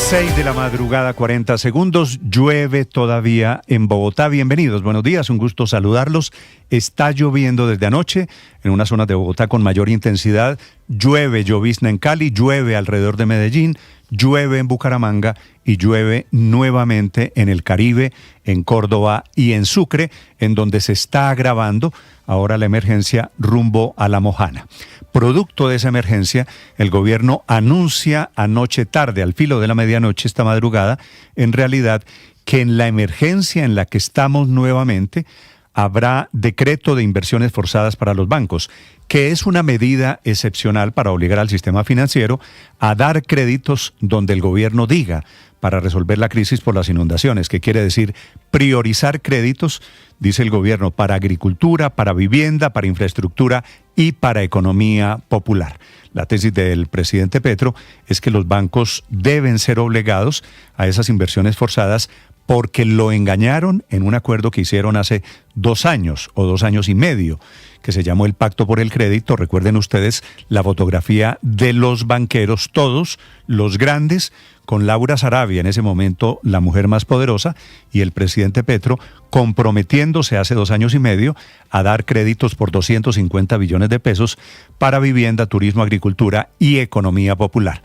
6 de la madrugada, 40 segundos. Llueve todavía en Bogotá. Bienvenidos, buenos días, un gusto saludarlos. Está lloviendo desde anoche en una zona de Bogotá con mayor intensidad. Llueve, llovizna en Cali, llueve alrededor de Medellín, llueve en Bucaramanga y llueve nuevamente en el Caribe, en Córdoba y en Sucre, en donde se está agravando ahora la emergencia rumbo a La Mojana. Producto de esa emergencia, el gobierno anuncia anoche tarde, al filo de la medianoche, esta madrugada, en realidad, que en la emergencia en la que estamos nuevamente, habrá decreto de inversiones forzadas para los bancos, que es una medida excepcional para obligar al sistema financiero a dar créditos donde el gobierno diga, para resolver la crisis por las inundaciones, que quiere decir priorizar créditos, dice el gobierno, para agricultura, para vivienda, para infraestructura y para economía popular. La tesis del presidente Petro es que los bancos deben ser obligados a esas inversiones forzadas porque lo engañaron en un acuerdo que hicieron hace 2 años o 2 años y medio, que se llamó el Pacto por el Crédito. Recuerden ustedes la fotografía de los banqueros, todos los grandes, con Laura Sarabia, en ese momento la mujer más poderosa, y el presidente Petro comprometiéndose hace 2 años y medio a dar créditos por 250 billones de pesos para vivienda, turismo, agricultura y economía popular.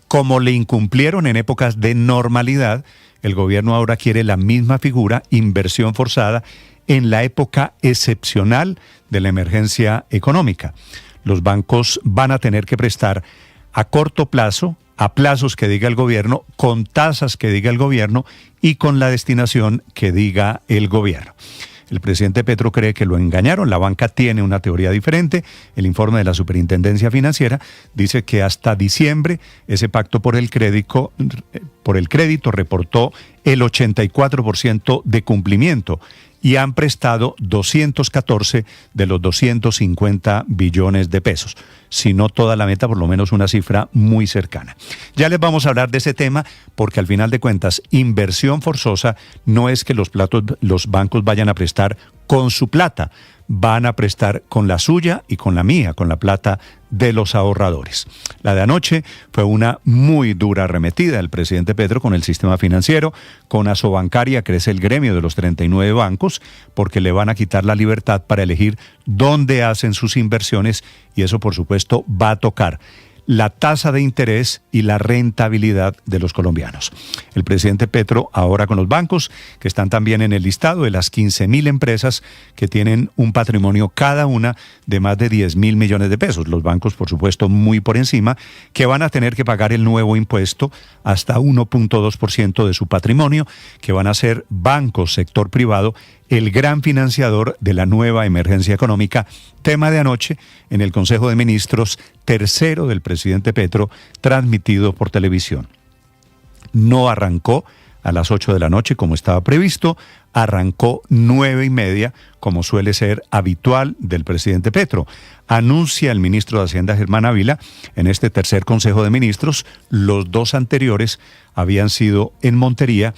Como le incumplieron en épocas de normalidad, el gobierno ahora quiere la misma figura, inversión forzada, en la época excepcional de la emergencia económica. Los bancos van a tener que prestar a corto plazo, a plazos que diga el gobierno, con tasas que diga el gobierno y con la destinación que diga el gobierno. El presidente Petro cree que lo engañaron, la banca tiene una teoría diferente. El informe de la Superintendencia Financiera dice que hasta diciembre ese pacto por el crédito reportó el 84% de cumplimiento y han prestado 214 de los 250 billones de pesos. Si no toda la meta, por lo menos una cifra muy cercana. Ya les vamos a hablar de ese tema porque al final de cuentas, inversión forzosa no es que los bancos vayan a prestar con su plata, van a prestar con la suya y con la mía, con la plata de los ahorradores. La de anoche fue una muy dura arremetida del presidente Petro con el sistema financiero. Con Asobancaria crece el gremio de los 39 bancos porque le van a quitar la libertad para elegir dónde hacen sus inversiones y eso por supuesto va a tocar la tasa de interés y la rentabilidad de los colombianos. El presidente Petro ahora con los bancos, que están también en el listado de las 15.000 empresas que tienen un patrimonio cada una de más de 10.000 millones de pesos. Los bancos, por supuesto, muy por encima, que van a tener que pagar el nuevo impuesto hasta 1.2% de su patrimonio, que van a ser bancos, sector privado, el gran financiador de la nueva emergencia económica, tema de anoche en el Consejo de Ministros tercero del presidente Petro, transmitido por televisión. No arrancó a las 8 de la noche como estaba previsto, arrancó 9:30 como suele ser habitual del presidente Petro. Anuncia el ministro de Hacienda, Germán Ávila, en este tercer Consejo de Ministros, los 2 anteriores habían sido en Montería,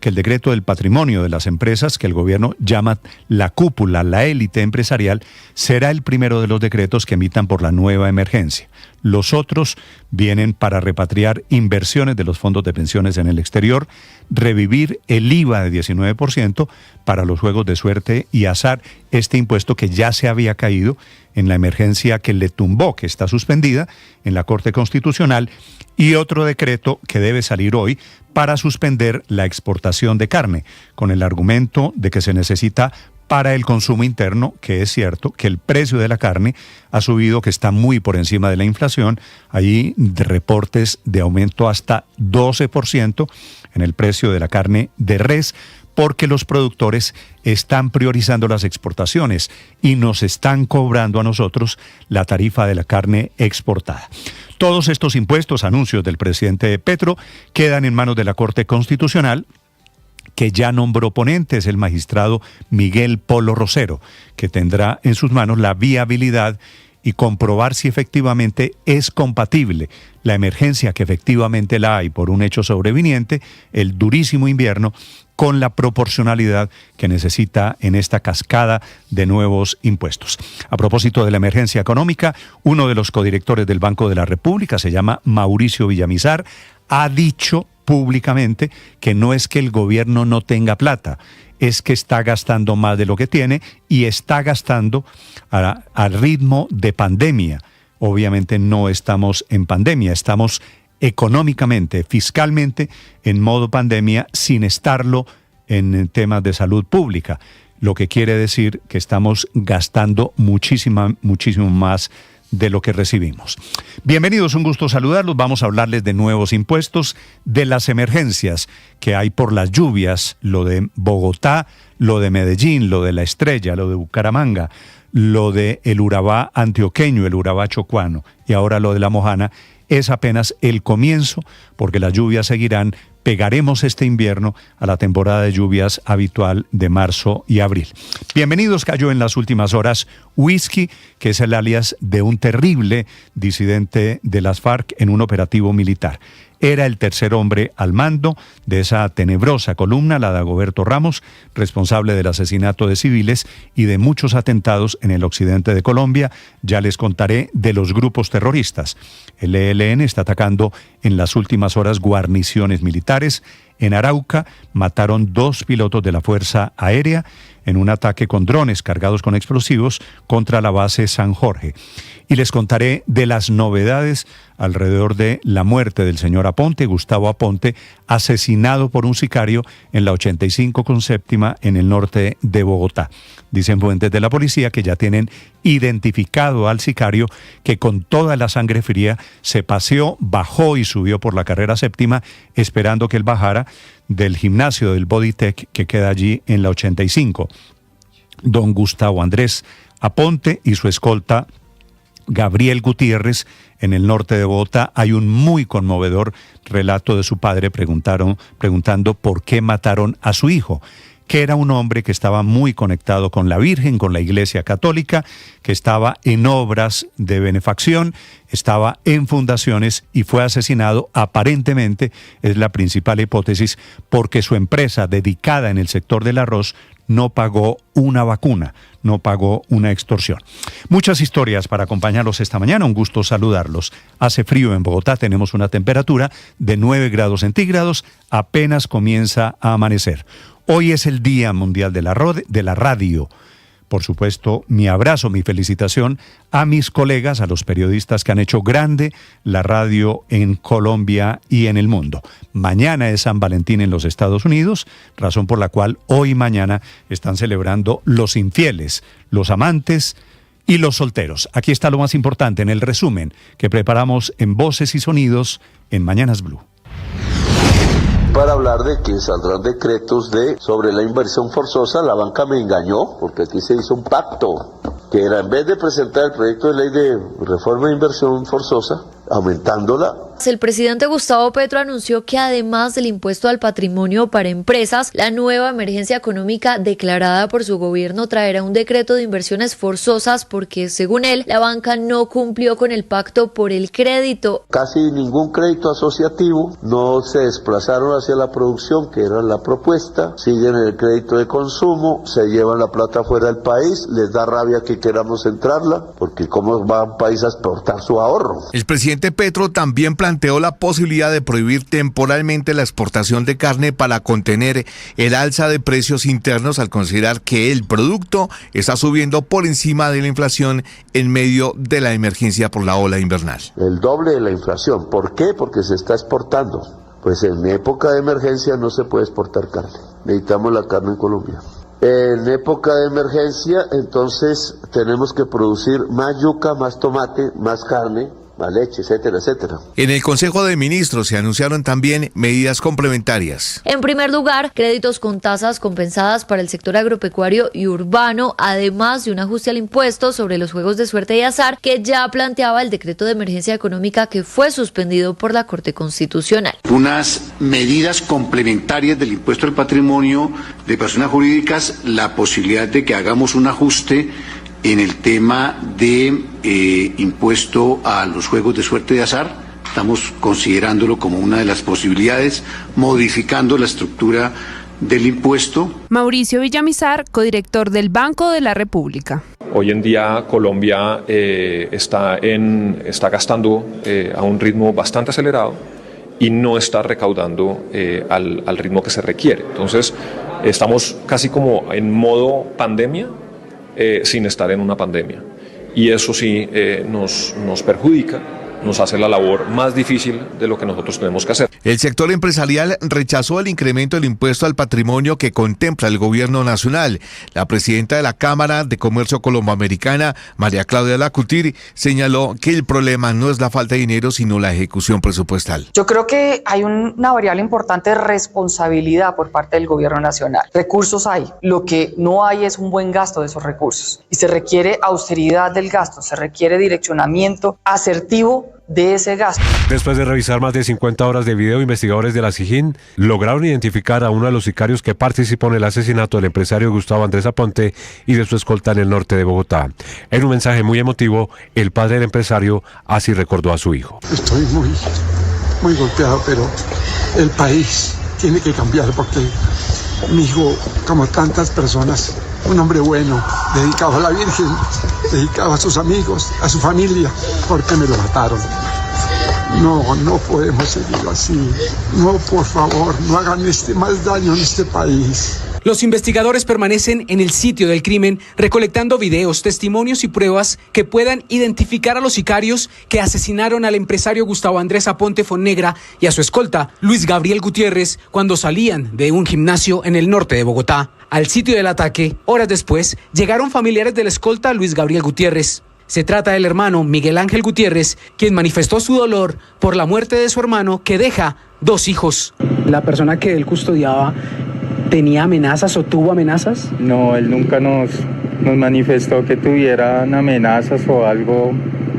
que el decreto del patrimonio de las empresas, que el gobierno llama la cúpula, la élite empresarial, será el primero de los decretos que emitan por la nueva emergencia. Los otros vienen para repatriar inversiones de los fondos de pensiones en el exterior, revivir el IVA de 19% para los juegos de suerte y azar, este impuesto que ya se había caído en la emergencia que le tumbó, que está suspendida en la Corte Constitucional, y otro decreto que debe salir hoy para suspender la exportación de carne, con el argumento de que se necesita para el consumo interno, que es cierto que el precio de la carne ha subido, que está muy por encima de la inflación. Hay reportes de aumento hasta 12% en el precio de la carne de res, porque los productores están priorizando las exportaciones y nos están cobrando a nosotros la tarifa de la carne exportada. Todos estos impuestos, anuncios del presidente Petro, quedan en manos de la Corte Constitucional, que ya nombró ponentes el magistrado Miguel Polo Rosero, que tendrá en sus manos la viabilidad y comprobar si efectivamente es compatible la emergencia, que efectivamente la hay por un hecho sobreviniente, el durísimo invierno, con la proporcionalidad que necesita en esta cascada de nuevos impuestos. A propósito de la emergencia económica, uno de los codirectores del Banco de la República, se llama Mauricio Villamizar, ha dicho públicamente que no es que el gobierno no tenga plata, es que está gastando más de lo que tiene y está gastando al ritmo de pandemia. Obviamente no estamos en pandemia, estamos económicamente, fiscalmente en modo pandemia sin estarlo en temas de salud pública, lo que quiere decir que estamos gastando muchísimo más de lo que recibimos. Bienvenidos, un gusto saludarlos. Vamos a hablarles de nuevos impuestos, de las emergencias que hay por las lluvias, lo de Bogotá, lo de Medellín, lo de La Estrella, lo de Bucaramanga, lo de el Urabá antioqueño, el Urabá chocuano y ahora lo de la Mojana. Es apenas el comienzo porque las lluvias seguirán. Pegaremos este invierno a la temporada de lluvias habitual de marzo y abril. Bienvenidos, cayó en las últimas horas Whisky, que es el alias de un terrible disidente de las FARC en un operativo militar. Era el tercer hombre al mando de esa tenebrosa columna, la de Dagoberto Ramos, responsable del asesinato de civiles y de muchos atentados en el occidente de Colombia. Ya les contaré de los grupos terroristas. El ELN está atacando en las últimas horas guarniciones militares. En Arauca mataron 2 pilotos de la Fuerza Aérea en un ataque con drones cargados con explosivos contra la base San Jorge. Y les contaré de las novedades alrededor de la muerte del señor Aponte, Gustavo Aponte, asesinado por un sicario en la 85 con séptima en el norte de Bogotá. Dicen fuentes de la policía que ya tienen identificado al sicario, que con toda la sangre fría se paseó, bajó y subió por la carrera séptima esperando que él bajara del gimnasio del Bodytech que queda allí en la 85. Don Gustavo Andrés Aponte y su escolta Gabriel Gutiérrez en el norte de Bogotá. Hay un muy conmovedor relato de su padre preguntando por qué mataron a su hijo, que era un hombre que estaba muy conectado con la Virgen, con la Iglesia Católica, que estaba en obras de benefacción, estaba en fundaciones y fue asesinado, aparentemente, es la principal hipótesis, porque su empresa dedicada en el sector del arroz no pagó una vacuna, no pagó una extorsión. Muchas historias para acompañarlos esta mañana, un gusto saludarlos. Hace frío en Bogotá, tenemos una temperatura de 9 grados centígrados, apenas comienza a amanecer. Hoy es el Día Mundial de la Radio. Por supuesto, mi abrazo, mi felicitación a mis colegas, a los periodistas que han hecho grande la radio en Colombia y en el mundo. Mañana es San Valentín en los Estados Unidos, razón por la cual hoy y mañana están celebrando los infieles, los amantes y los solteros. Aquí está lo más importante en el resumen que preparamos en Voces y Sonidos en Mañanas Blue. Para hablar de que saldrán decretos sobre la inversión forzosa. La banca me engañó, porque aquí se hizo un pacto, que era, en vez de presentar el proyecto de ley de reforma de inversión forzosa, aumentándola. El presidente Gustavo Petro anunció que además del impuesto al patrimonio para empresas, la nueva emergencia económica declarada por su gobierno traerá un decreto de inversiones forzosas porque, según él, la banca no cumplió con el pacto por el crédito. Casi ningún crédito asociativo, no se desplazaron hacia la producción, que era la propuesta, siguen en el crédito de consumo, se llevan la plata fuera del país, les da rabia que queramos entrarla, porque cómo va un país a exportar su ahorro. El presidente Petro también planteó la posibilidad de prohibir temporalmente la exportación de carne para contener el alza de precios internos al considerar que el producto está subiendo por encima de la inflación en medio de la emergencia por la ola invernal. El doble de la inflación. ¿Por qué? Porque se está exportando. Pues en época de emergencia no se puede exportar carne. Necesitamos la carne en Colombia. En época de emergencia, entonces tenemos que producir más yuca, más tomate, más carne, más leche, etcétera, etcétera. En el Consejo de Ministros se anunciaron también medidas complementarias. En primer lugar, créditos con tasas compensadas para el sector agropecuario y urbano, además de un ajuste al impuesto sobre los juegos de suerte y azar que ya planteaba el decreto de emergencia económica que fue suspendido por la Corte Constitucional. Unas medidas complementarias del impuesto al patrimonio de personas jurídicas, la posibilidad de que hagamos un ajuste en el tema de impuesto a los juegos de suerte y azar. Estamos considerándolo como una de las posibilidades, modificando la estructura del impuesto. Mauricio Villamizar, codirector del Banco de la República. Hoy en día Colombia está gastando a un ritmo bastante acelerado y no está recaudando al ritmo que se requiere. Entonces, estamos casi como en modo pandemia, sin estar en una pandemia. Y eso sí nos perjudica, nos hace la labor más difícil de lo que nosotros tenemos que hacer. El sector empresarial rechazó el incremento del impuesto al patrimonio que contempla el gobierno nacional. La presidenta de la Cámara de Comercio Colomboamericana, María Claudia Lacutir, señaló que el problema no es la falta de dinero, sino la ejecución presupuestal. Yo creo que hay una variable importante de responsabilidad por parte del gobierno nacional. Recursos hay, lo que no hay es un buen gasto de esos recursos y se requiere austeridad del gasto, se requiere direccionamiento asertivo de ese gasto. Después de revisar más de 50 horas de video, investigadores de la SIJIN lograron identificar a uno de los sicarios que participó en el asesinato del empresario Gustavo Andrés Aponte y de su escolta en el norte de Bogotá. En un mensaje muy emotivo, el padre del empresario así recordó a su hijo. Estoy muy golpeado, pero el país tiene que cambiar porque mi hijo, como tantas personas, un hombre bueno, dedicado a la Virgen, dedicado a sus amigos, a su familia, porque me lo mataron. No podemos seguir así. No, por favor, no hagan más daño en este país. Los investigadores permanecen en el sitio del crimen recolectando videos, testimonios y pruebas que puedan identificar a los sicarios que asesinaron al empresario Gustavo Andrés Aponte Fonnegra y a su escolta Luis Gabriel Gutiérrez cuando salían de un gimnasio en el norte de Bogotá. Al sitio del ataque, horas después, llegaron familiares del escolta Luis Gabriel Gutiérrez. Se trata del hermano Miguel Ángel Gutiérrez, quien manifestó su dolor por la muerte de su hermano que deja 2 hijos. La persona que él custodiaba ¿tenía amenazas o tuvo amenazas? No, él nunca nos manifestó que tuvieran amenazas o algo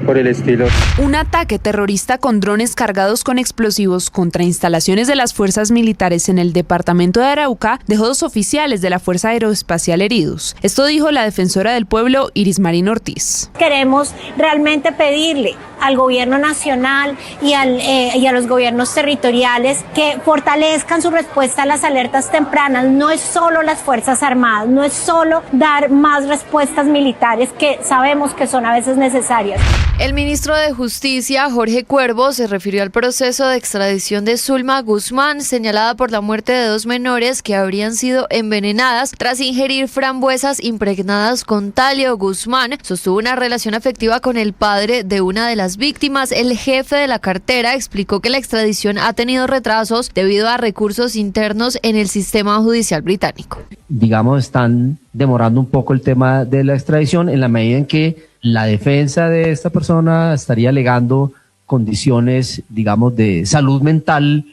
por el estilo. Un ataque terrorista con drones cargados con explosivos contra instalaciones de las fuerzas militares en el departamento de Arauca dejó 2 oficiales de la Fuerza Aeroespacial heridos. Esto dijo la defensora del pueblo, Iris Marín Ortiz. Queremos realmente pedirle al gobierno nacional y a los gobiernos territoriales que fortalezcan su respuesta a las alertas tempranas. No es solo las Fuerzas Armadas, no es solo dar más respuestas militares que sabemos que son a veces necesarias. El ministro de Justicia, Jorge Cuervo, se refirió al proceso de extradición de Zulma Guzmán, señalada por la muerte de 2 menores que habrían sido envenenadas tras ingerir frambuesas impregnadas con talio. Guzmán sostuvo una relación afectiva con el padre de una de las víctimas. El jefe de la cartera explicó que la extradición ha tenido retrasos debido a recursos internos en el sistema judicial británico. Digamos, están demorando un poco el tema de la extradición en la medida en que la defensa de esta persona estaría alegando condiciones, digamos, de salud mental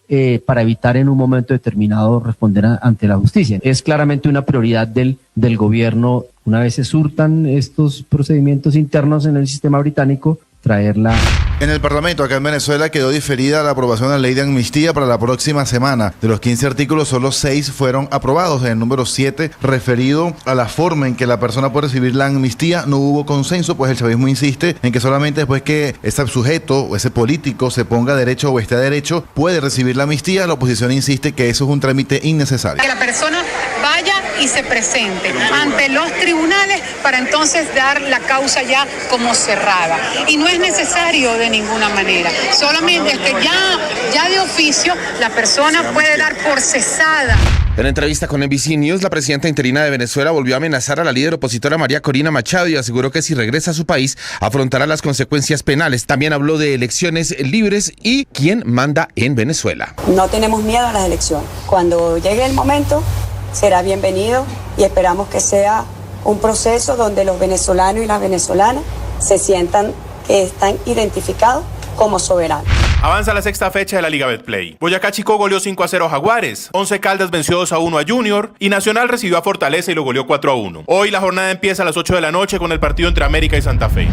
para evitar en un momento determinado responder ante la justicia. Es claramente una prioridad del gobierno, una vez se surtan estos procedimientos internos en el sistema británico, traerla. En el Parlamento, acá en Venezuela, quedó diferida la aprobación de la ley de amnistía para la próxima semana. De los 15 artículos, solo 6 fueron aprobados. En el número 7, referido a la forma en que la persona puede recibir la amnistía, no hubo consenso, pues el chavismo insiste en que solamente después que ese sujeto o ese político se ponga derecho o esté a derecho, puede recibir la amnistía. La oposición insiste que eso es un trámite innecesario. Que la persona vaya y se presente ante los tribunales para entonces dar la causa ya como cerrada. Y no es necesario de ninguna manera. Solamente ya de oficio la persona puede dar por cesada. En entrevista con NBC News, la presidenta interina de Venezuela volvió a amenazar a la líder opositora María Corina Machado y aseguró que si regresa a su país afrontará las consecuencias penales. También habló de elecciones libres y quién manda en Venezuela. No tenemos miedo a las elecciones. Cuando llegue el momento será bienvenido y esperamos que sea un proceso donde los venezolanos y las venezolanas se sientan que están identificados como soberanos. Avanza la 6ª fecha de la Liga Betplay. Boyacá Chico goleó 5-0 a Jaguares, 11 Caldas venció 2-1 a Junior y Nacional recibió a Fortaleza y lo goleó 4-1. Hoy la jornada empieza a las 8 de la noche con el partido entre América y Santa Fe.